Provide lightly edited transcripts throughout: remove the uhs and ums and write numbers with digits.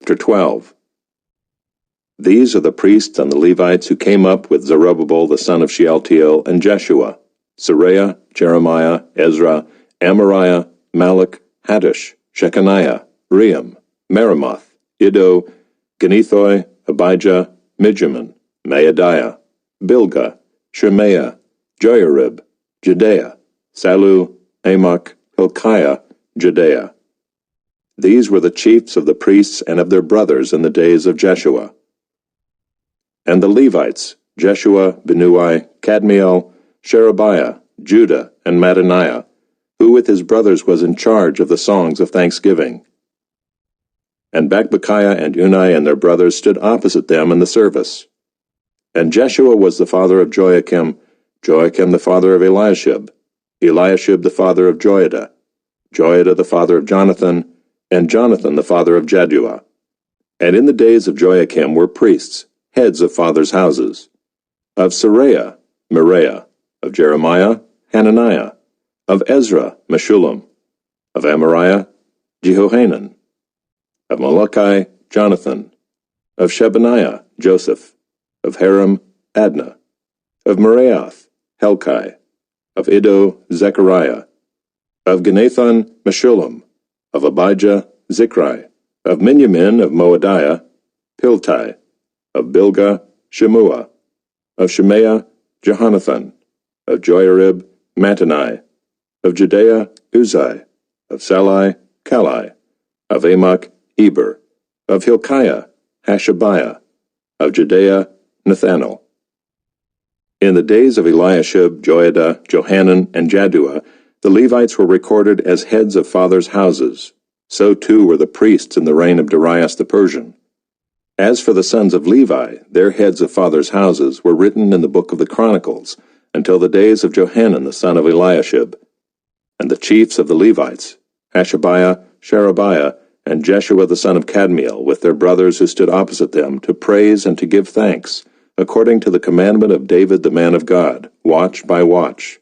Chapter 12. These are the priests and the Levites who came up with Zerubbabel the son of Shealtiel and Jeshua, Seraiah, Jeremiah, Ezra, Amariah, Malach, Hattush, Shechaniah, Ream, Meremoth, Iddo, Ginethoi, Abijah, Mijamin, Maadiah, Bilgah, Shemaiah, Joiarib, Jedaiah, Salu, Amok, Hilkiah, Jedaiah. These were the chiefs of the priests and of their brothers in the days of Jeshua. And the Levites, Jeshua, Binnui, Kadmiel, Sherebiah, Judah, and Mattaniah, who with his brothers was in charge of the songs of thanksgiving. And Bakbukiah and Unai and their brothers stood opposite them in the service. And Jeshua was the father of Joachim, Joachim the father of Eliashib, Eliashib the father of Joiada, Joiada the father of Jonathan, and Jonathan the father of Jaddua. And in the days of Joachim were priests, heads of fathers' houses. Of Seraiah, Meraiah. Of Jeremiah, Hananiah. Of Ezra, Meshullam. Of Amariah, Jehohanan. Of Malachi, Jonathan. Of Shebaniah, Joseph. Of Haram, Adnah. Of Meraioth, Helkai. Of Iddo, Zechariah. Of Ginethon, Meshullam. Of Abijah, Zichri. Of Miniamin of Moadiah, Piltai. Of Bilgah, Shemua. Of Shemaiah, Jehonathan. Of Joiarib, Mattani. Of Jedaiah, Uzai. Of Salai, Kalai. Of Amok, Eber. Of Hilkiah, Hashabiah. Of Jedaiah, Nethanel. In the days of Eliashib, Joiada, Johanan, and Jaddua, the Levites were recorded as heads of fathers' houses. So too were the priests in the reign of Darius the Persian. As for the sons of Levi, their heads of fathers' houses were written in the book of the Chronicles, until the days of Johanan the son of Eliashib. And the chiefs of the Levites, Hashabiah, Sherebiah, and Jeshua the son of Kadmiel, with their brothers who stood opposite them, to praise and to give thanks, according to the commandment of David the man of God, watch by watch.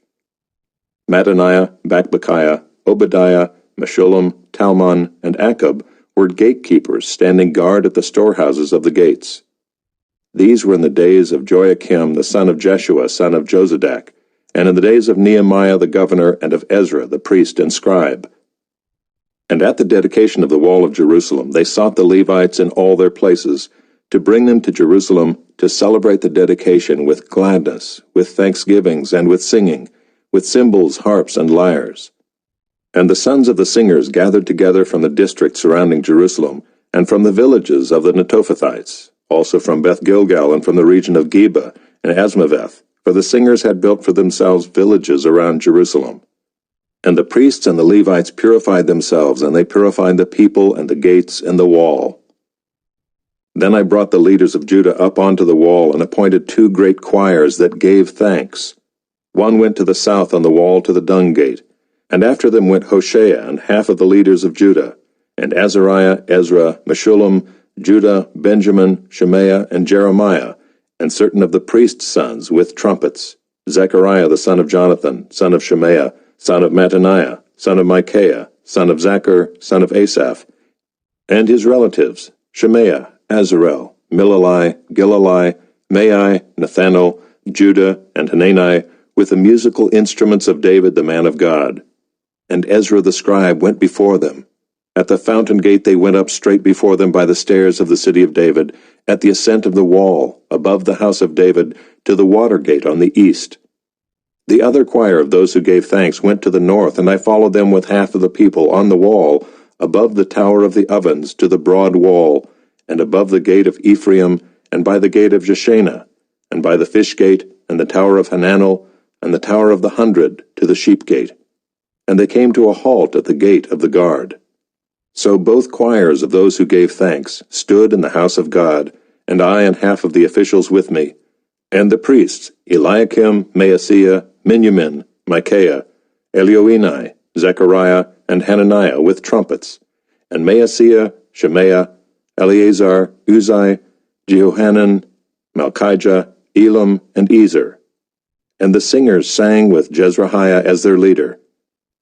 Mattaniah, Bakbukiah, Obadiah, Meshullam, Talmon, and Akub were gatekeepers standing guard at the storehouses of the gates. These were in the days of Joachim the son of Jeshua, son of Jozadak, and in the days of Nehemiah the governor and of Ezra the priest and scribe. And at the dedication of the wall of Jerusalem they sought the Levites in all their places, to bring them to Jerusalem to celebrate the dedication with gladness, with thanksgivings, and with singing, with cymbals, harps, and lyres. And the sons of the singers gathered together from the district surrounding Jerusalem, and from the villages of the Netophathites, also from Beth Gilgal and from the region of Geba and Asmaveth, for the singers had built for themselves villages around Jerusalem. And the priests and the Levites purified themselves, and they purified the people and the gates and the wall. Then I brought the leaders of Judah up onto the wall, and appointed 2 great choirs that gave thanks. One went to the south on the wall to the dung gate, and after them went Hoshea and half of the leaders of Judah, and Azariah, Ezra, Meshullam, Judah, Benjamin, Shemaiah, and Jeremiah, and certain of the priests' sons with trumpets, Zechariah the son of Jonathan, son of Shemaiah, son of Mattaniah, son of Micaiah, son of Zachar, son of Asaph, and his relatives, Shemaiah, Azarel, Milalai, Gilalai, Maai, Nethanel, Judah, and Hanani, with the musical instruments of David the man of God. And Ezra the scribe went before them. At the fountain gate they went up straight before them by the stairs of the city of David, at the ascent of the wall, above the house of David, to the water gate on the east. The other choir of those who gave thanks went to the north, and I followed them with half of the people on the wall, above the tower of the ovens, to the broad wall, and above the gate of Ephraim, and by the gate of Jeshanah, and by the fish gate, and the tower of Hananel, and the tower of the 100, to the sheep gate. And they came to a halt at the gate of the guard. So both choirs of those who gave thanks stood in the house of God, and I and half of the officials with me, and the priests, Eliakim, Maaseiah, Miniamin, Micaiah, Elioenai, Zechariah, and Hananiah with trumpets, and Maaseiah, Shemaiah, Eleazar, Uzai, Jehohanan, Malchijah, Elam, and Ezer. And the singers sang with Jezrahiah as their leader.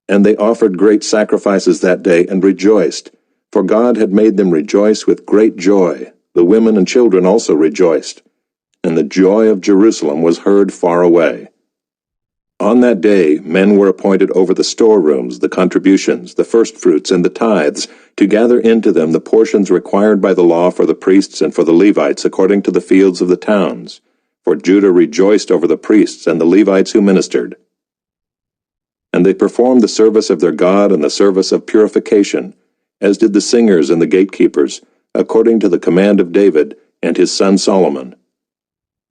And they offered great sacrifices that day, and rejoiced, For God had made them rejoice with great joy. The women and children also rejoiced, and the joy of Jerusalem was heard far away. On that day men were appointed over the storerooms, the contributions, the firstfruits, and the tithes, to gather into them the portions required by the law for the priests and for the Levites according to the fields of the towns. For Judah rejoiced over the priests and the Levites who ministered. And they performed the service of their God and the service of purification, as did the singers and the gatekeepers, according to the command of David and his son Solomon.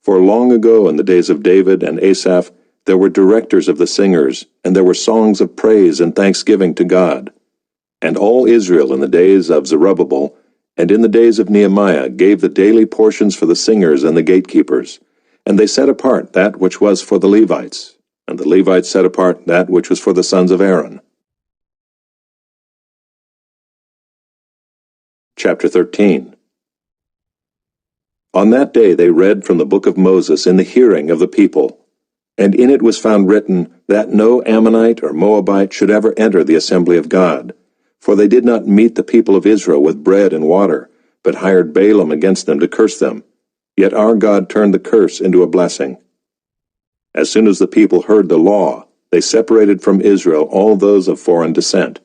For long ago in the days of David and Asaph, there were directors of the singers, and there were songs of praise and thanksgiving to God. And all Israel in the days of Zerubbabel, and in the days of Nehemiah, gave the daily portions for the singers and the gatekeepers. And they set apart that which was for the Levites, and the Levites set apart that which was for the sons of Aaron. Chapter 13. On that day they read from the book of Moses in the hearing of the people. And in it was found written that no Ammonite or Moabite should ever enter the assembly of God, for they did not meet the people of Israel with bread and water, but hired Balaam against them to curse them. Yet our God turned the curse into a blessing. As soon as the people heard the law, they separated from Israel all those of foreign descent.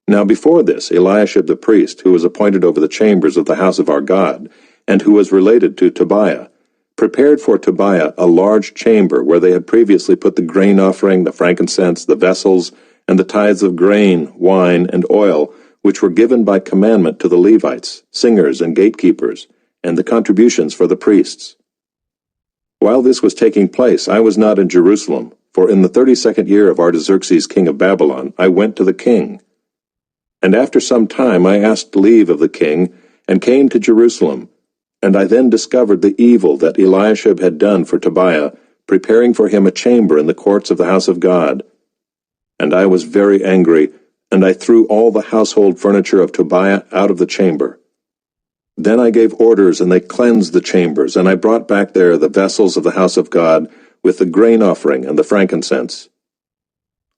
Now before this, Eliashib the priest, who was appointed over the chambers of the house of our God, and who was related to Tobiah, prepared for Tobiah a large chamber where they had previously put the grain offering, the frankincense, the vessels, and the tithes of grain, wine, and oil, which were given by commandment to the Levites, singers, and gatekeepers, and the contributions for the priests. While this was taking place, I was not in Jerusalem, for in the 32nd year of Artaxerxes king of Babylon I went to the king. And after some time I asked leave of the king, and came to Jerusalem. And I then discovered the evil that Eliashib had done for Tobiah, preparing for him a chamber in the courts of the house of God. And I was very angry, and I threw all the household furniture of Tobiah out of the chamber. Then I gave orders, and they cleansed the chambers, and I brought back there the vessels of the house of God, with the grain offering and the frankincense.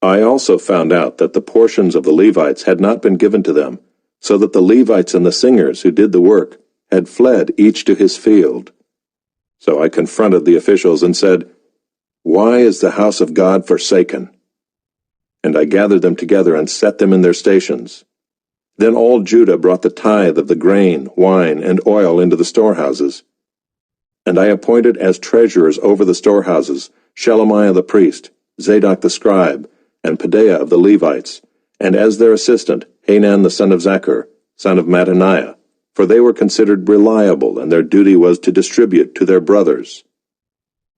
I also found out that the portions of the Levites had not been given to them, so that the Levites and the singers who did the work had fled each to his field. So I confronted the officials and said, "Why is the house of God forsaken?" And I gathered them together and set them in their stations. Then all Judah brought the tithe of the grain, wine, and oil into the storehouses. And I appointed as treasurers over the storehouses Shelemiah the priest, Zadok the scribe, and Pedaiah of the Levites, and as their assistant Hanan the son of Zaccur, son of Mattaniah, for they were considered reliable, and their duty was to distribute to their brothers.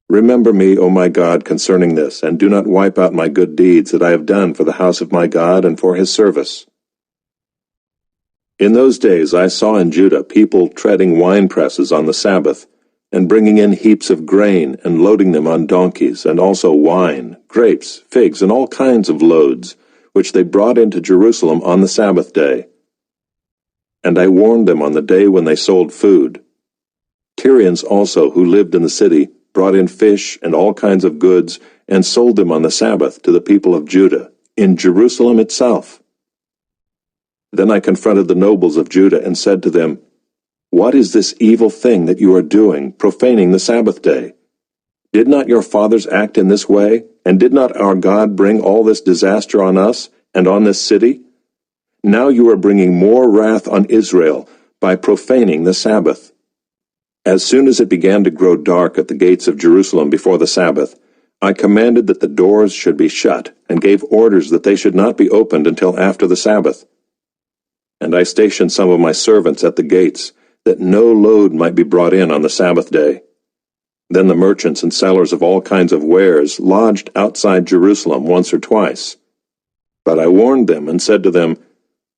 Remember me, O my God, concerning this, and do not wipe out my good deeds that I have done for the house of my God and for his service. In those days I saw in Judah people treading winepresses on the Sabbath, and bringing in heaps of grain, and loading them on donkeys, and also wine, grapes, figs, and all kinds of loads, which they brought into Jerusalem on the Sabbath day. And I warned them on the day when they sold food. Tyrians also, who lived in the city, brought in fish and all kinds of goods, and sold them on the Sabbath to the people of Judah, in Jerusalem itself. Then I confronted the nobles of Judah and said to them, "What is this evil thing that you are doing, profaning the Sabbath day? Did not your fathers act in this way, and did not our God bring all this disaster on us and on this city? Now you are bringing more wrath on Israel by profaning the Sabbath." As soon as it began to grow dark at the gates of Jerusalem before the Sabbath, I commanded that the doors should be shut, and gave orders that they should not be opened until after the Sabbath. And I stationed some of my servants at the gates, that no load might be brought in on the Sabbath day. Then the merchants and sellers of all kinds of wares lodged outside Jerusalem once or twice. But I warned them and said to them,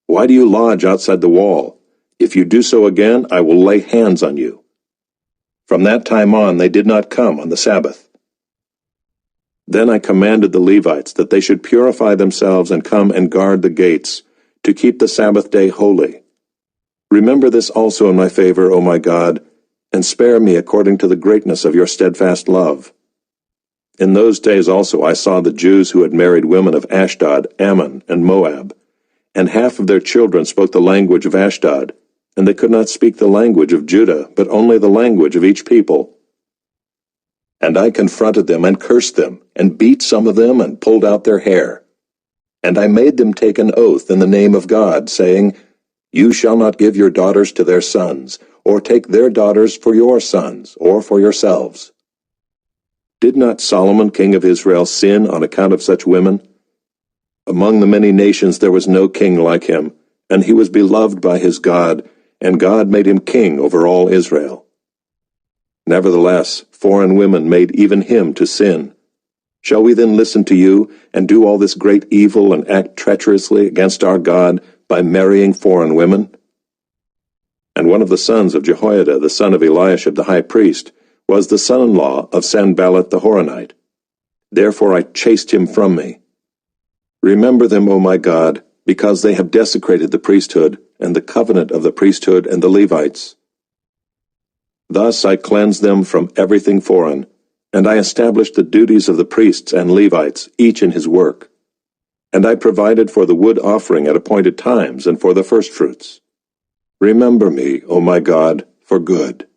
"Why do you lodge outside the wall? If you do so again, I will lay hands on you." From that time on they did not come on the Sabbath. Then I commanded the Levites that they should purify themselves and come and guard the gates, to keep the Sabbath day holy. Remember this also in my favor, O my God, and spare me according to the greatness of your steadfast love. In those days also I saw the Jews who had married women of Ashdod, Ammon, and Moab, and half of their children spoke the language of Ashdod, and they could not speak the language of Judah, but only the language of each people. And I confronted them and cursed them, and beat some of them and pulled out their hair. And I made them take an oath in the name of God, saying, You shall not give your daughters to their sons, or take their daughters for your sons, or for yourselves. Did not Solomon king of Israel sin on account of such women? Among the many nations there was no king like him, and he was beloved by his God, and God made him king over all Israel. Nevertheless, foreign women made even him to sin. Shall we then listen to you, and do all this great evil and act treacherously against our God by marrying foreign women? And one of the sons of Jehoiada, the son of Eliashib the high priest, was the son-in-law of Sanballat the Horonite. Therefore I chased him from me. Remember them, O my God, because they have desecrated the priesthood, and the covenant of the priesthood and the Levites. Thus I cleansed them from everything foreign, and I established the duties of the priests and Levites, each in his work. And I provided for the wood offering at appointed times and for the firstfruits. Remember me, O my God, for good.